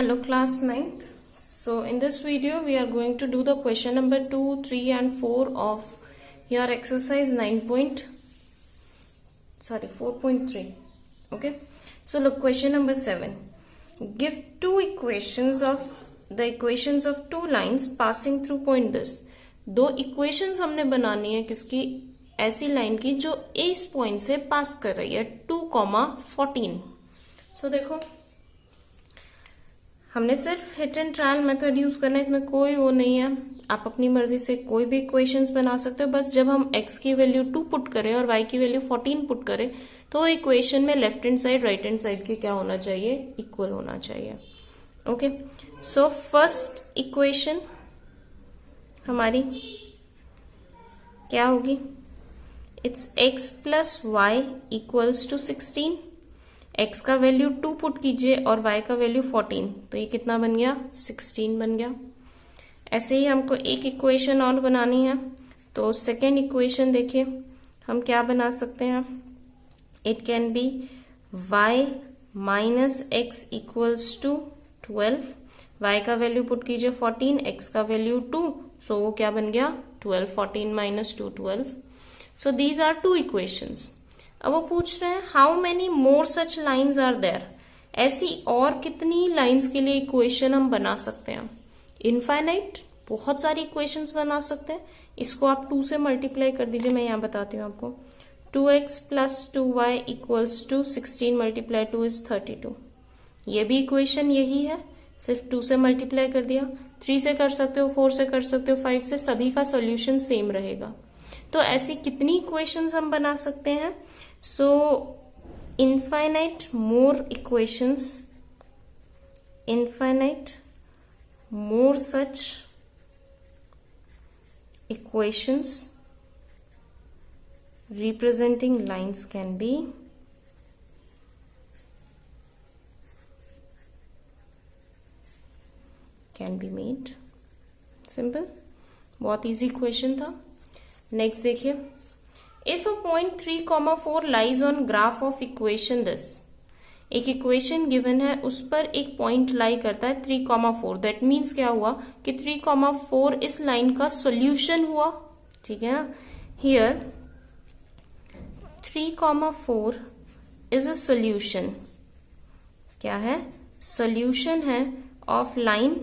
Hello class 9th. So in this video we are going to do the question number 2, 3 and 4 of your exercise 4.3. Okay. So look, question number 7. Give two equations of the equations of two lines passing through point this. दो equations हमने बनानी है किसकी, ऐसी line की जो इस point से पास कर रही है 2,14. सो देखो हमने सिर्फ hit and trial method use करना है, इसमें कोई वो नहीं है. आप अपनी मर्जी से कोई भी इक्वेशंस बना सकते हो. बस जब हम x की वैल्यू 2 पुट करें और y की वैल्यू 14 पुट करें तो इक्वेशन में left hand side right hand side के क्या होना चाहिए, इक्वल होना चाहिए. ओके, सो फर्स्ट इक्वेशन हमारी क्या होगी, it's x plus y equals to 16. x का वैल्यू 2 पुट कीजिए और y का वैल्यू 14, तो ये कितना बन गया, 16 बन गया. ऐसे ही हमको एक इक्वेशन और बनानी है. तो सेकेंड इक्वेशन देखिए हम क्या बना सकते हैं. It can be y minus x equals to 12. y का वैल्यू पुट कीजिए 14, x का वैल्यू 2, सो वो क्या बन गया 12. 14 minus 2 12. So these are two equations. अब वो पूछ रहे हैं how many more such lines are there, ऐसी और कितनी लाइन्स के लिए इक्वेशन हम बना सकते हैं. इनफाइनाइट, बहुत सारी इक्वेशंस बना सकते हैं. इसको आप 2 से मल्टीप्लाई कर दीजिए, मैं यहाँ बताती हूँ आपको. 2x plus 2y equals to 16 multiply 2 is 32. ये भी इक्वेशन यही है, सिर्फ 2 से मल्टीप्लाई कर दिया. 3 से कर सकते हो, 4 से कर सकते हो, 5 से, सभी का सॉल्यूशन सेम रहेगा. तो ऐसी कितनी इक्वेशंस हम बना सकते हैं. So infinite more equations, infinite more such equations representing lines can be made. Simple, बहुत इजी क्वेश्चन था. नेक्स्ट देखिए, if a point 3,4 lies on graph of equation this. एक इक्वेशन गिवन है, उस पर एक पॉइंट लाई करता है 3,4. दैट मीन्स क्या हुआ कि 3,4 इस लाइन का सोल्यूशन हुआ. ठीक है ना, हियर 3,4 इज अ सोल्यूशन. क्या है, सोल्यूशन है ऑफ लाइन,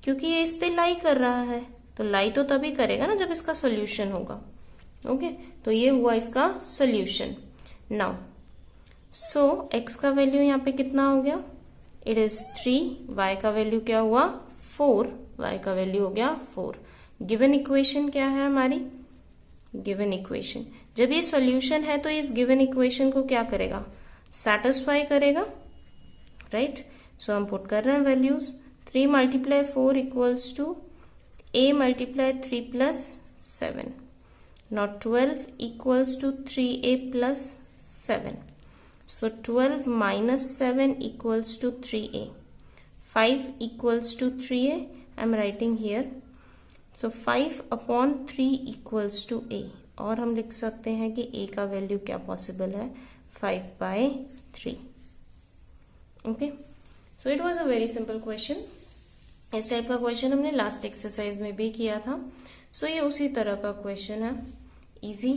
क्योंकि ये इस पे लाई कर रहा है, तो लाई तो तभी करेगा ना जब इसका सोल्यूशन होगा. ओके, तो ये हुआ इसका सोल्यूशन. नाउ सो x का वैल्यू यहाँ पे कितना हो गया, इट इज 3. y का वैल्यू क्या हुआ 4, y का वैल्यू हो गया 4. गिवन इक्वेशन क्या है हमारी, गिवन इक्वेशन. जब ये सॉल्यूशन है तो इस गिवन इक्वेशन को क्या करेगा, सेटिस्फाई करेगा. राइट, सो हम पुट कर रहे हैं values. 3 multiply 4 equals to a multiply 3 plus 7. Now 12 equals to 3a plus 7. So 12 minus 7 equals to 3a. 5 equals to 3a. I'm writing here. So 5 upon 3 equals to a. और हम लिख सकते हैं कि a का वैल्यू क्या पॉसिबल है, 5/3. Okay. So it was a very simple question. इस टाइप का क्वेश्चन हमने लास्ट एक्सरसाइज में भी किया था. सो ये उसी तरह का क्वेश्चन है, इजी.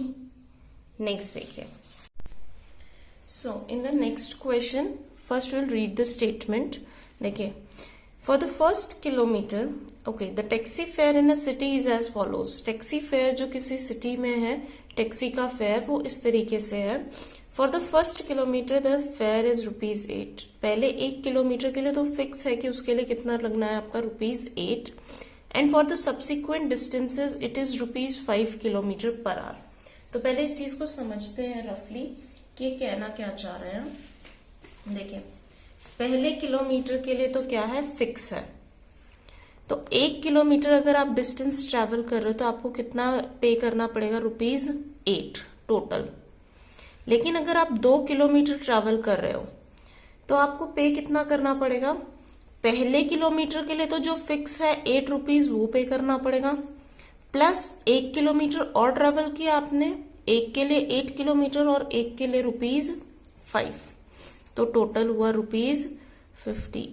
नेक्स्ट देखिए. So in the next question first will read the statement. देखिए, for the first kilometre, okay, the taxi fare in a city is as follows. Taxi fare जो किसी सिटी में है, टैक्सी का fair वो इस तरीके से है. For the first kilometre the fair is ₹8. पहले 1 किलोमीटर के लिए तो फिक्स है कि उसके लिए कितना लगना है आपका, ₹8. And for the subsequent distances it is ₹5 kilometre per hour. तो पहले इस चीज को समझते हैं रफली कि कहना क्या चाह रहे हैं. देखिए, पहले किलोमीटर के लिए तो क्या है, फिक्स है. तो 1 किलोमीटर अगर आप डिस्टेंस ट्रेवल कर रहे हो तो आपको कितना पे करना पड़ेगा, ₹8 टोटल. लेकिन अगर आप 2 किलोमीटर ट्रेवल कर रहे हो तो आपको पे कितना करना पड़ेगा, पहले किलोमीटर के लिए तो जो फिक्स है ₹8 वो पे करना पड़ेगा, प्लस 1 किलोमीटर और ट्रेवल किया आपने, एक के लिए 8 किलोमीटर और एक के लिए ₹5. तो टोटल हुआ ₹50.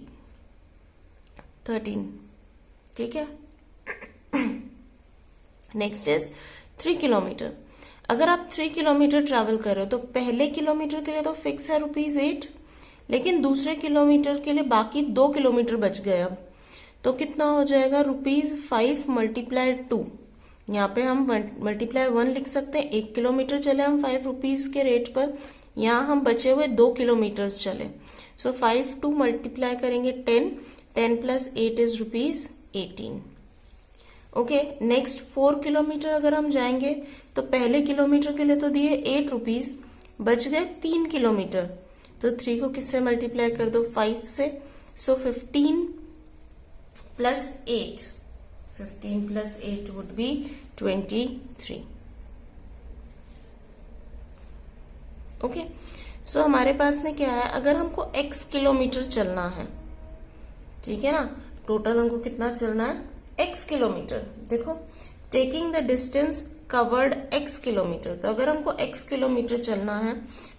13, ठीक है। Next is 3 kilometre. अगर आप 3 किलोमीटर ट्रैवल कर रहे हो तो पहले किलोमीटर के लिए तो फिक्स है ₹8, लेकिन दूसरे किलोमीटर के लिए बाकी 2 किलोमीटर बच गए। अब तो कितना हो जाएगा, ₹5 × 2। यहाँ पे हम मल्टीप्लाई 1 लिख सकते हैं। 1 किलोमीटर चले हम ₹5 के रेट पर, यहाँ हम बचे हुए 2 किलोमीटर चले। सो 5 2 मल्टीप्लाई करेंगे 10, 10 + 8 इज ₹18। ओके, नेक्स्ट 4 किलोमीटर अगर हम जाएंगे तो पहले किलोमीटर के लिए तो दिए ₹8, बच गए 3 किलोमीटर, तो 3 को किससे मल्टीप्लाई कर दो, 5 से। सो 15 + 8, 15 + 8 वुड बी 23। ओके, सो हमारे पास में क्या है, अगर हमको x किलोमीटर चलना है, ठीक है ना, टोटल हमको कितना चलना है, x किलोमीटर। देखो, taking the distance covered x kilometre, तो अगर हमको x किलोमीटर चलना है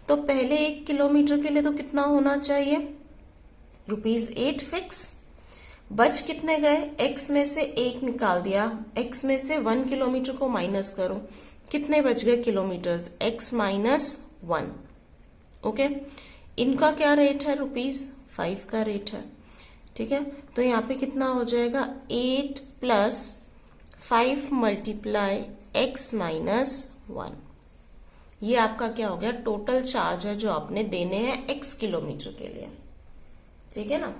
तो पहले 1 किलोमीटर के लिए तो कितना होना चाहिए, ₹8 फिक्स। बच कितने गए, x में से 1 निकाल दिया, x में से 1 किलोमीटर को माइनस करो, कितने बच गए किलोमीटर्स, x - 1। ओके, इनका क्या रेट है, ₹5 का रेट है, ठीक है। तो यहाँ पे कितना हो जाएगा, 8 + 5 × x - 1। ये आपका क्या हो गया, टोटल चार्ज है जो आपने देने हैं x किलोमीटर के लिए, ठीक है ना।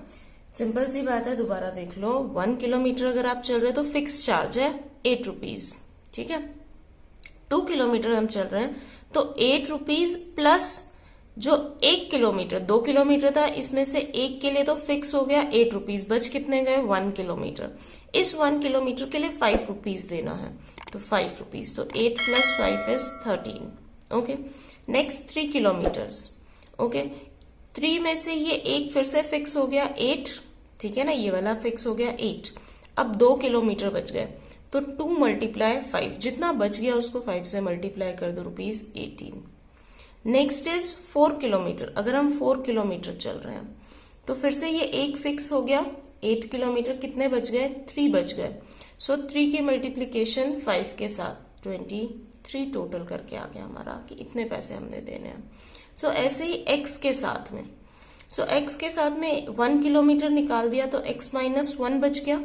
सिंपल सी बात है, दोबारा देख लो। 1 किलोमीटर अगर आप चल रहे हो तो फिक्स चार्ज है ₹8, ठीक है। 2 किलोमीटर हम चल रहे हैं तो ₹8 प्लस जो 1 किलोमीटर, 2 किलोमीटर था, इसमें से 1 के लिए तो फिक्स हो गया ₹8, बच कितने गए, 1 किलोमीटर। इस 1 किलोमीटर के लिए ₹5 देना है, तो ₹5, तो 8 + 5 is 13। Okay, next 3 kilometres. Okay, 3 में से ये 1 फिर से फिक्स हो गया 8, ठीक है ना, ये वाला फिक्स हो गया 8। अब 2 किलोमीटर बच गए, तो 2 × 5, जितना बच गया उसको 5 से मल्टीप्लाई कर दो, ₹18। Next is 4 kilometre. अगर हम 4 किलोमीटर चल रहे हैं तो फिर से ये 1 फिक्स हो गया, 8 किलोमीटर, कितने बच गए, 3 बच गए। सो 3 की मल्टीप्लीकेशन 5 के साथ 23 टोटल करके आ गया हमारा कि इतने पैसे हमने देने हैं। सो ऐसे ही x के साथ में, x के साथ में 1 किलोमीटर निकाल दिया तो x - 1 बच गया,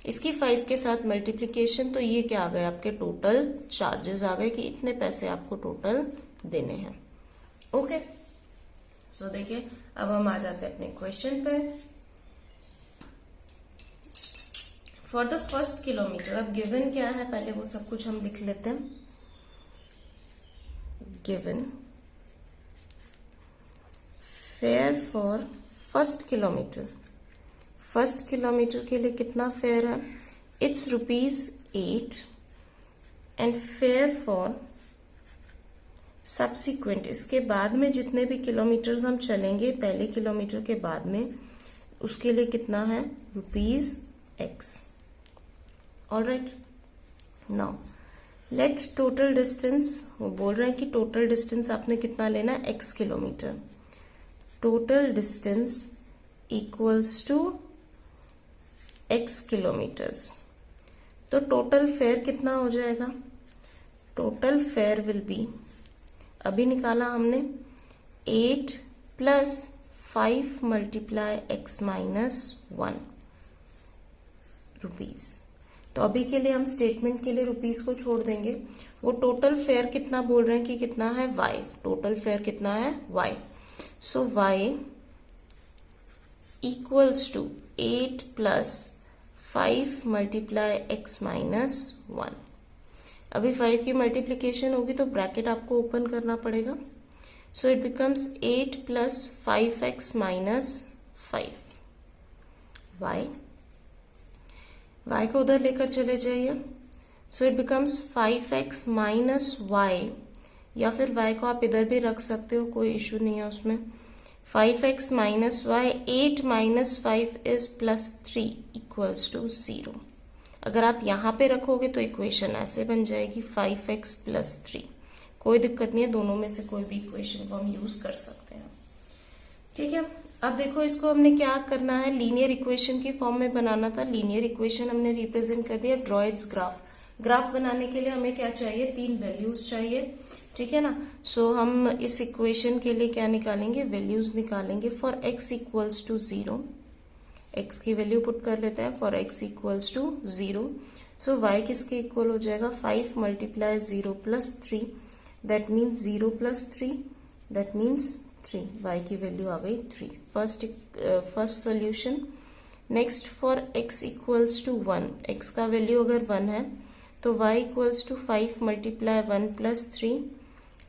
इसकी 5 के साथ मल्टीप्लीकेशन, तो ये क्या आ गए, आपके टोटल चार्जेस आ गए कि इतने पैसे आपको टोटल देने हैं। ओके, सो देखिए अब हम आ जाते हैं अपने क्वेश्चन पे। फॉर द फर्स्ट किलोमीटर, अब गिवन क्या है, पहले वो सब कुछ हम लिख लेते हैं। Given fair for first kilometre, first kilometre के लिए कितना फेयर है, it's ₹8, and fair for subsequent, इसके बाद में जितने भी किलोमीटर्स हम चलेंगे पहले किलोमीटर के बाद में, उसके लिए कितना है, ₹X। Alright, now let total distance, वो बोल रहे हैं कि टोटल डिस्टेंस आपने कितना लेना है, x kilometre. Total distance equals to x kilometres, तो टोटल फेयर कितना हो जाएगा, टोटल फेयर विल बी, अभी निकाला हमने, 8 + 5 × x - 1 ₹। तो अभी के लिए हम स्टेटमेंट के लिए ₹, को छोड़ देंगे। वो टोटल फेयर कितना बोल रहे हैं कि कितना है, y, टोटल फेयर कितना है, y। So y equals to 8 + 5 × x - 1। अभी 5 की मल्टीप्लीकेशन होगी तो ब्रैकेट आपको ओपन करना पड़ेगा। So it becomes 8 + 5x - 5। y को उधर लेकर चले जाइए। So it becomes 5x - y, या फिर y को आप इधर भी रख सकते हो, कोई इश्यू नहीं है उसमें। 5x - y, 8 - 5 is +3 equals to 0। अगर आप यहाँ पे रखोगे तो इक्वेशन ऐसे बन जाएगी, 5x + 3। कोई दिक्कत नहीं है, दोनों में से कोई भी इक्वेशन को हम यूज कर सकते हैं, ठीक है। अब देखो इसको हमने क्या करना है, लीनियर इक्वेशन की फॉर्म में बनाना था। लीनियर इक्वेशन हमने रिप्रेजेंट कर दिया। Draw it's graph. ग्राफ बनाने के लिए हमें क्या चाहिए, 3 वैल्यूज चाहिए, ठीक है ना। सो हम इस इक्वेशन के लिए क्या निकालेंगे, वैल्यूज निकालेंगे। For x equals to 0, x की वैल्यू पुट कर लेते हैं। For x equals to 0, so y किसके इक्वल हो जाएगा, 5 multiply 0 plus 3, that means 0 plus 3, that means 3। y की वैल्यू आ गई 3। First solution. Next for x equals to 1, x का वैल्यू अगर 1 है तो y equals to 5 multiply 1 plus 3,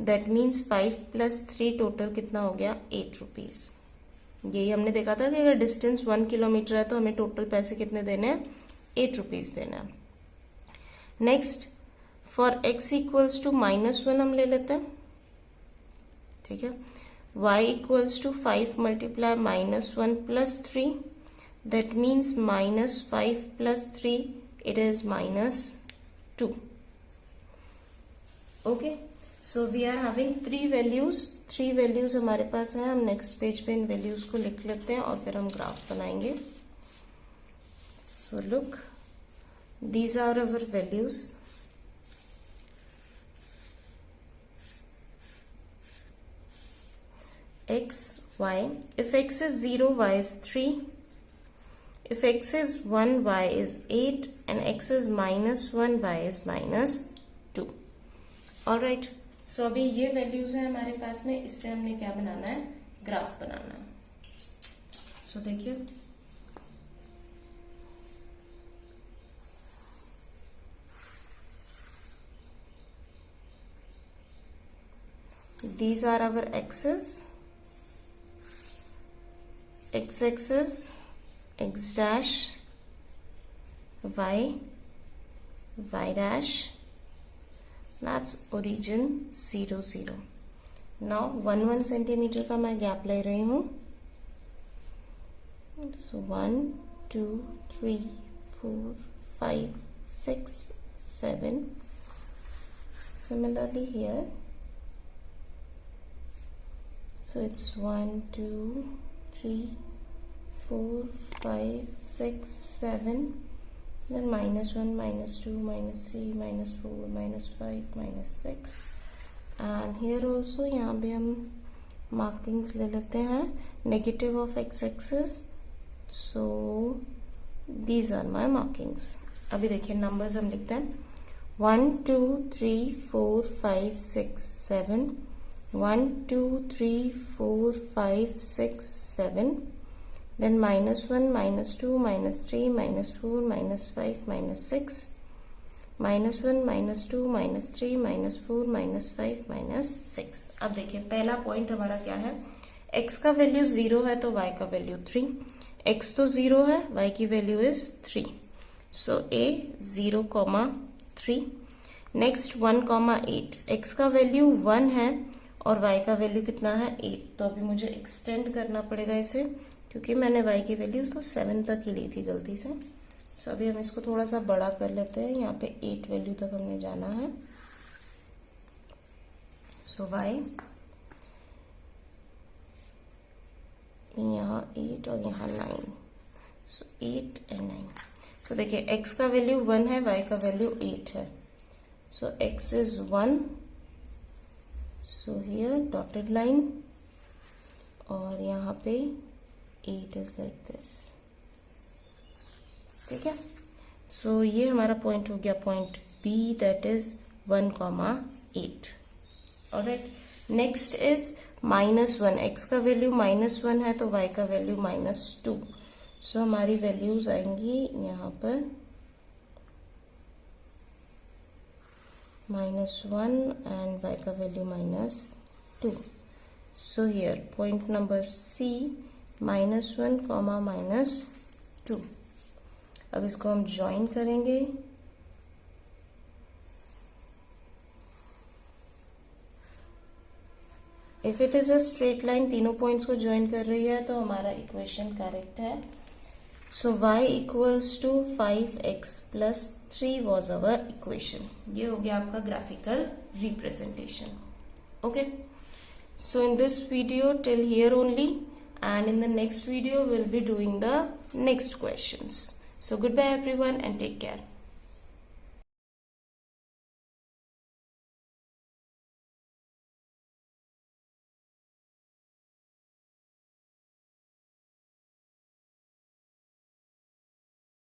that means 5 plus 3 total कितना हो गया, 8 रुपीज। यही हमने देखा था कि अगर डिस्टेंस 1 किलोमीटर है तो हमें टोटल पैसे कितने देने हैं, 8 रुपीज देना है। Next for x equals to -1 हम ले लेते हैं, ठीक है। y equals to 5 multiply -1 plus 3, that means -5 plus 3, it is -2। Okay, so we are having 3 values. 3 values हमारे पास है। हम नेक्स्ट पेज पे इन वैल्यूज को लिख लेते हैं और फिर हम ग्राफ बनाएंगे। So look, these are our values. X, y. If x is 0, y is 3. If x is 1, y is 8. And x is -1, y is -2. Alright. So अभी ये values है हमारे पास में, इससे हमने क्या बनाना है, ग्राफ बनाना है। So देखिए, these are our x's, x-axis, x dash, y, y dash, that's origin 0, 0. now 1 centimetre का मैं गैप ले रही हूँ। so 1 2 3 4 5 6 7, similarly here. So it's 1 2 3 4 5 6 7, then -1 -2 -3 -4 -5 -6, and here also यहाँ पे हम मार्किंग्स ले लेते हैं, negative of x axis. So these are my markings. अभी देखिए नंबर्स हम लिखते हैं, 1 2 3 4 5 6 7, 1 2 3 4 5 6 7, then -1 -2 -3 -4 -5 -6, -1 -2 -3 -4 -5 -6। अब देखिए पहला पॉइंट हमारा क्या है, x का वैल्यू 0 है तो y का वैल्यू 3, x तो 0 है, y की value is 3। So a 0, 3। Next 1, 8, x का वैल्यू 1 है और y का वैल्यू कितना है, 8। तो अभी मुझे एक्सटेंड करना पड़ेगा इसे, क्योंकि मैंने y की वैल्यू तो 7 तक ही ली थी गलती से। सो अभी हम इसको थोड़ा सा बड़ा कर लेते हैं, यहाँ पे 8 वैल्यू तक हमने जाना है। सो y यहाँ 8 और यहाँ 9, सो 8 और 9। सो देखिए x का वैल्यू 1 है, y का वैल्यू 8 है। सो x is 1, so here dotted line, और यहाँ पे 8 इज लाइक दिस, ठीक है। सो ये हमारा पॉइंट हो गया point B, that is 1, 8। Alright, next is -1, x का वैल्यू -1 है तो y का वैल्यू -2। सो हमारी वैल्यूज आएंगी यहाँ पर -1 एंड y का value -2। So here point number C, -1, -2। अब इसको हम ज्वाइन करेंगे। If it is a straight line, तीनों पॉइंट्स को ज्वाइन कर रही है तो हमारा इक्वेशन करेक्ट है। So y equals to 5x plus 3 was our equation. ये हो गया आपका graphical representation. Okay, so in this video till here only, and in the next video we'll be doing the next questions. So goodbye everyone and take care.